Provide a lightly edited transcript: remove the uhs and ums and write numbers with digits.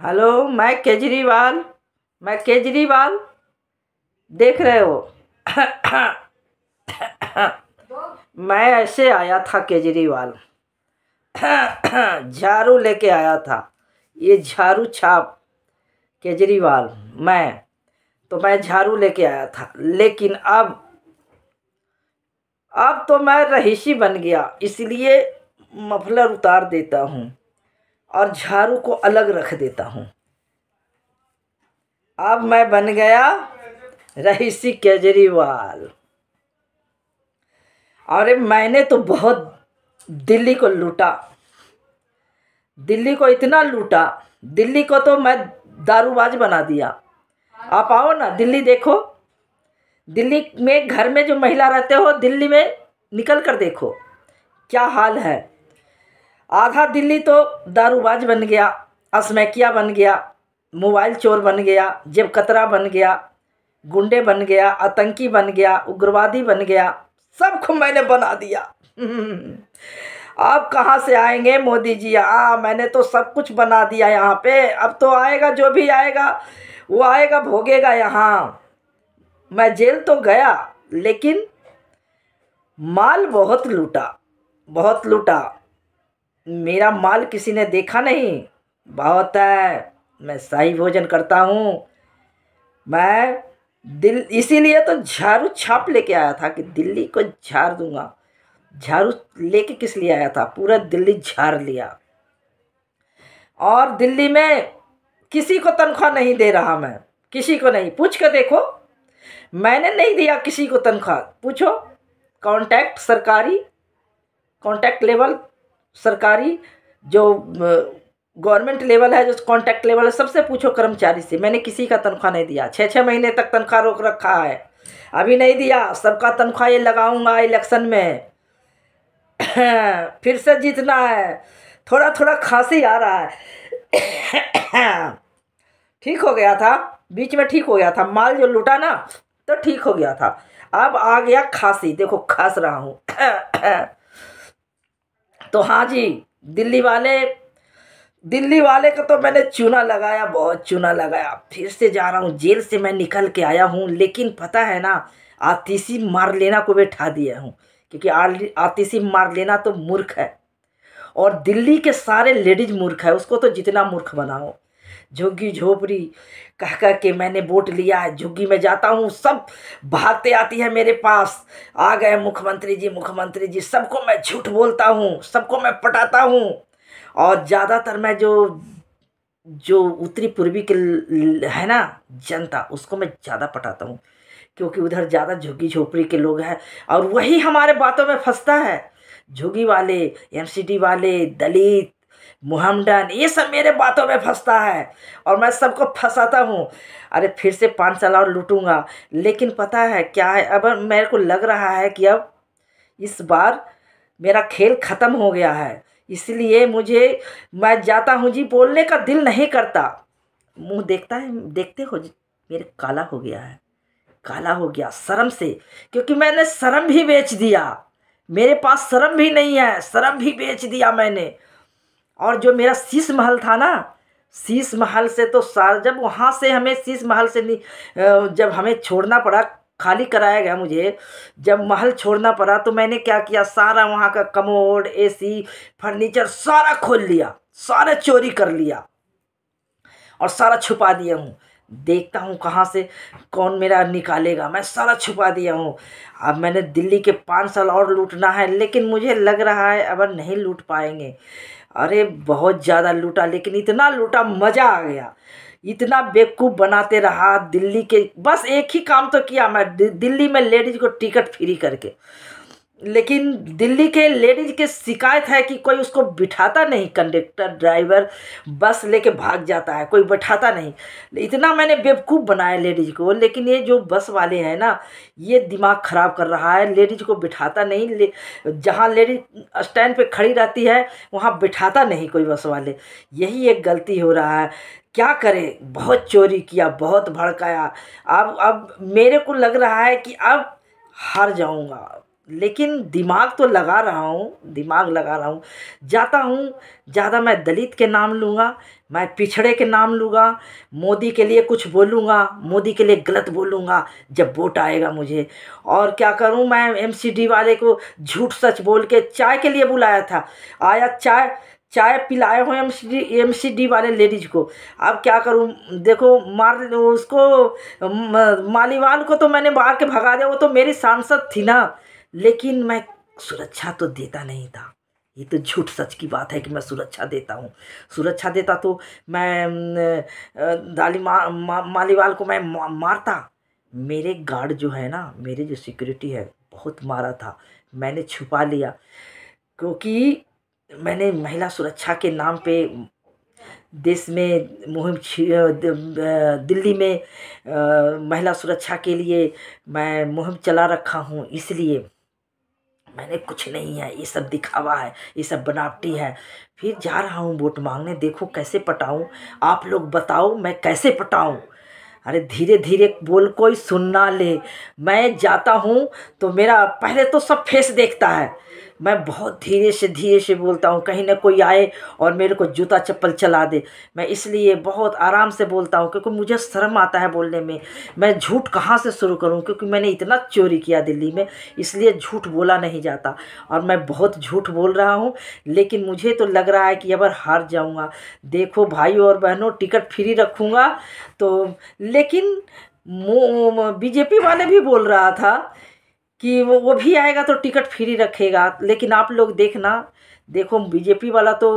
Hello, मैं केजरीवाल देख रहे हो। मैं ऐसे आया था केजरीवाल। झाड़ू लेके आया था। ये झाड़ू छाप केजरीवाल। मैं झाड़ू लेके आया था, लेकिन अब तो मैं रहीसी बन गया, इसलिए मफलर उतार देता हूँ और झाड़ू को अलग रख देता हूँ। अब मैं बन गया रहीसी केजरीवाल। अरे मैंने तो बहुत दिल्ली को लूटा। दिल्ली को इतना लूटा, दिल्ली को तो मैं दारूबाज बना दिया। आप आओ ना, दिल्ली देखो। दिल्ली में घर में जो महिला रहते हो, दिल्ली में निकल कर देखो क्या हाल है। आधा दिल्ली तो दारूबाज बन गया, असमैकिया बन गया, मोबाइल चोर बन गया, जेब कतरा बन गया, गुंडे बन गया, आतंकी बन गया, उग्रवादी बन गया। सबको मैंने बना दिया। अब कहाँ से आएंगे मोदी जी? मैंने तो सब कुछ बना दिया यहाँ पे। अब तो आएगा, जो भी आएगा वो आएगा, भोगेगा यहाँ। मैं जेल तो गया, लेकिन माल बहुत लूटा, बहुत लूटा। मेरा माल किसी ने देखा नहीं, बहुत है। मैं शाही भोजन करता हूँ। मैं इसीलिए तो झाड़ू छाप लेके आया था कि दिल्ली को झाड़ दूंगा। झाड़ू लेके किस लिए आया था? पूरा दिल्ली झाड़ लिया। और दिल्ली में किसी को तनख्वाह नहीं दे रहा मैं, किसी को नहीं। पूछ के देखो, मैंने नहीं दिया किसी को तनख्वाह। पूछो, कॉन्टैक्ट सरकारी, कॉन्टैक्ट लेवल सरकारी, जो गवर्नमेंट लेवल है, जो कॉन्टैक्ट लेवल है, सबसे पूछो कर्मचारी से। मैंने किसी का तनख्वाह नहीं दिया। 6-6 महीने तक तनख्वाह रोक रखा है, अभी नहीं दिया। सबका तनख्वाह ये लगाऊंगा इलेक्शन में। फिर से जीतना है। थोड़ा थोड़ा खांसी आ रहा है। ठीक हो गया था, बीच में ठीक हो गया था। माल जो लूटा ना, तो ठीक हो गया था। अब आ गया खांसी, देखो खांस रहा हूँ। तो हाँ जी, दिल्ली वाले का तो मैंने चूना लगाया, बहुत चूना लगाया। फिर से जा रहा हूँ, जेल से मैं निकल के आया हूँ। लेकिन पता है ना, आतिशी मारलेना को बैठा दिया हूँ, क्योंकि आतिशी मारलेना तो मूर्ख है, और दिल्ली के सारे लेडीज मूर्ख है। उसको तो जितना मूर्ख बनाओ। झुग्गी झोपड़ी कह कह के मैंने वोट लिया है। झुग्गी में जाता हूँ, सब भागते आती है मेरे पास। आ गए मुख्यमंत्री जी, मुख्यमंत्री जी। सबको मैं झूठ बोलता हूँ, सबको मैं पटाता हूँ। और ज़्यादातर मैं जो जो उत्तरी पूर्वी के है ना जनता, उसको मैं ज़्यादा पटाता हूँ, क्योंकि उधर ज़्यादा झुग्गी झोपड़ी के लोग हैं, और वही हमारे बातों में फंसता है। झुग्गी वाले, एमसीडी वाले, दलित, मोहम्मडन, ये सब मेरे बातों में फंसता है, और मैं सबको फंसाता हूँ। अरे फिर से 5 साल और लूटूंगा। लेकिन पता है क्या है, अब मेरे को लग रहा है कि अब इस बार मेरा खेल ख़त्म हो गया है। इसलिए मैं जाता हूँ जी, बोलने का दिल नहीं करता। मुंह देखता है, देखते हो जी, मेरे काला हो गया है, काला हो गया शर्म से, क्योंकि मैंने शर्म भी बेच दिया। मेरे पास शर्म भी नहीं है, शर्म भी बेच दिया मैंने। और जो मेरा शीश महल था ना, शीश महल से तो जब वहाँ से हमें शीश महल से जब हमें छोड़ना पड़ा, खाली कराया गया मुझे, जब महल छोड़ना पड़ा, तो मैंने क्या किया, सारा वहाँ का कमोड, एसी, फर्नीचर सारा खोल लिया, सारा चोरी कर लिया और सारा छुपा दिया हूँ। देखता हूँ कहाँ से कौन मेरा निकालेगा। मैं सारा छुपा दिया हूँ। अब मैंने दिल्ली के 5 साल और लूटना है, लेकिन मुझे लग रहा है अब नहीं लूट पाएंगे। अरे बहुत ज़्यादा लूटा, लेकिन इतना लूटा, मज़ा आ गया। इतना बेवकूफ़ बनाते रहा दिल्ली के। बस एक ही काम तो किया मैं, दिल्ली में लेडीज को टिकट फ्री करके। लेकिन दिल्ली के लेडीज के शिकायत है कि कोई उसको बिठाता नहीं, कंडक्टर ड्राइवर बस लेके भाग जाता है, कोई बैठाता नहीं। इतना मैंने बेवकूफ़ बनाया लेडीज को। लेकिन ये जो बस वाले हैं ना, ये दिमाग ख़राब कर रहा है, लेडीज को बिठाता नहीं। जहाँ लेडीज स्टैंड पे खड़ी रहती है, वहाँ बिठाता नहीं कोई बस वाले। यही एक गलती हो रहा है। क्या करे, बहुत चोरी किया, बहुत भड़काया। अब मेरे को लग रहा है कि अब हार जाऊंगा। लेकिन दिमाग तो लगा रहा हूँ, दिमाग लगा रहा हूँ। जाता हूँ, ज़्यादा मैं दलित के नाम लूँगा, मैं पिछड़े के नाम लूँगा, मोदी के लिए कुछ बोलूँगा, मोदी के लिए गलत बोलूँगा जब वोट आएगा मुझे। और क्या करूँ, मैं एमसीडी वाले को झूठ सच बोल के चाय के लिए बुलाया था, आया चाय चाय पिलाए हुए एमसीडी वाले लेडीज को। अब क्या करूँ, देखो मार उसको मालीवाल को तो मैंने मार के भगा दिया, वो तो मेरी सांसद थी ना, लेकिन मैं सुरक्षा तो देता नहीं था। ये तो झूठ सच की बात है कि मैं सुरक्षा देता हूँ। सुरक्षा देता तो मैं मालीवाल को मैं मारता। मेरे गार्ड जो है ना, मेरे जो सिक्योरिटी है, बहुत मारा था, मैंने छुपा लिया, क्योंकि मैंने महिला सुरक्षा के नाम पे देश में दिल्ली में महिला सुरक्षा के लिए मैं मुहिम चला रखा हूँ। इसलिए मैंने कुछ नहीं है, ये सब दिखावा है, ये सब बनावटी है। फिर जा रहा हूँ वोट मांगने, देखो कैसे पटाऊँ। आप लोग बताओ मैं कैसे पटाऊँ। अरे धीरे धीरे बोल, कोई सुन ना ले। मैं जाता हूँ तो मेरा पहले तो सब फेस देखता है, मैं बहुत धीरे से बोलता हूँ, कहीं ना कोई आए और मेरे को जूता चप्पल चला दे। मैं इसलिए बहुत आराम से बोलता हूँ, क्योंकि मुझे शर्म आता है बोलने में। मैं झूठ कहाँ से शुरू करूँ, क्योंकि मैंने इतना चोरी किया दिल्ली में, इसलिए झूठ बोला नहीं जाता। और मैं बहुत झूठ बोल रहा हूँ, लेकिन मुझे तो लग रहा है कि अब हार जाऊँगा। देखो भाइयों और बहनों, टिकट फ्री रखूँगा तो, लेकिन बीजेपी वाले भी बोल रहा था कि वो भी आएगा तो टिकट फ्री रखेगा। लेकिन आप लोग देखना, देखो बीजेपी वाला तो